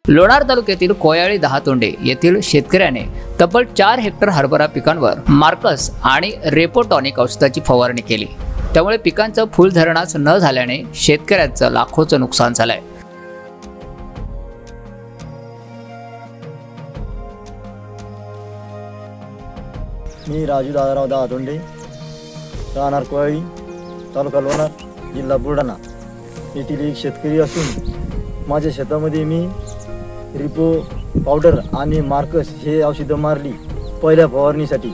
लोणार तालुक्यातील कोयाळी दहातोंडे येथील शेतकऱ्याने तब्बल 4 हेक्टर हरभरा पिकांवर मार्कस आणि रेपोटॉनिक औषधाची फवारणी केली। त्यामुळे पिकांचं फुलधरणाच न झाल्याने शेतकऱ्यांचं लाखोचं नुकसान झालंय। मी राजू दादाराव दहातोंडे, राहणार कोयाळी, तालुका लोणार, जिल्हा बुलढाणा येथील एक शेतकरी असून माझ्या शेतामध्ये मी रिपो पावडर आणि मार्कस हे औषधं मारली पहिल्या फवारणीसाठी।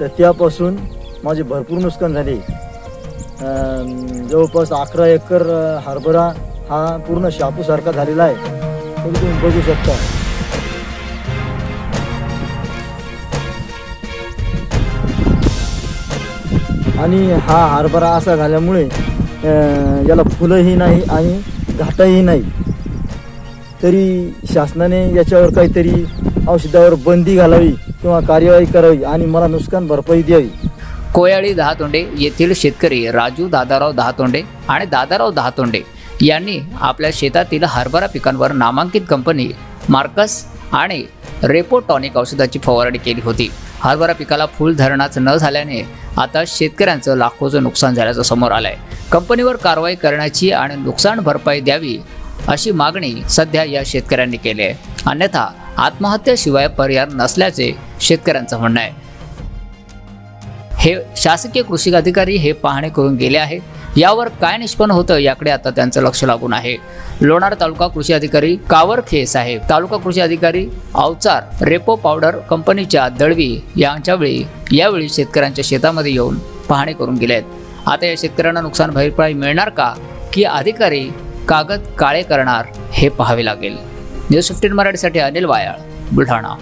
तर त्यापासून माझे भरपूर नुकसान झाले। जवळपास 11 एकर हरभरा हा पूर्ण शापूसारखा झालेला आहे, तर तुम्ही बघू शकता। आणि हा हरभरा असा झाल्यामुळे याला फुलंही नाही आणि घाटाही नाही। तरी शासनाने याच्यावर काहीतरी औषधावर बंदी घालावी किंवा कार्यवाही करावी आणि मला नुकसान भरपाई द्यावी। कोयाळी दहातोंडे येथील शेतकरी राजू दादाराव दहातोंडे आणि दादाराव दहातोंडे यांनी आपल्या शेतातील हरभरा पिकांवर नामांकित कंपनी मार्कस आणि रेपोटॉनिक औषधाची फवारणी केली होती। हरभरा पिकाला फुल धरणाच न झाल्याने आता शेतकऱ्यांचं लाखोचं नुकसान झाल्याचं समोर आलंय। कंपनीवर कारवाई करण्याची आणि नुकसान भरपाई द्यावी अशी मागणी सध्या या शेतकऱ्यांनी केली आहे। अन्यथा आत्महत्येशिवाय पर्याय नसल्याचे शेतकऱ्यांचं म्हणणं आहे। हे शासकीय कृषी अधिकारी हे पाहणी करून गेले आहे। यावर काय निष्पन्न होतं याकडे आता त्यांचं लक्ष लागून आहे। लोणार तालुका कृषी अधिकारी कावरखे साहेब, तालुका कृषी अधिकारी अवचार, रेपो पावडर कंपनीच्या दळवी यावेळी शेतकऱ्यांच्या शेतामध्ये येऊन पाहणी करून गेले आहेत। आता या शेतकऱ्यांना नुकसान भरपाई मिळणार का की अधिकारी कागद काळे करणार हे पाहावे लागेल। न्यूज 15 मराठीसाठी अनिल वायाळ, बुलढाणा।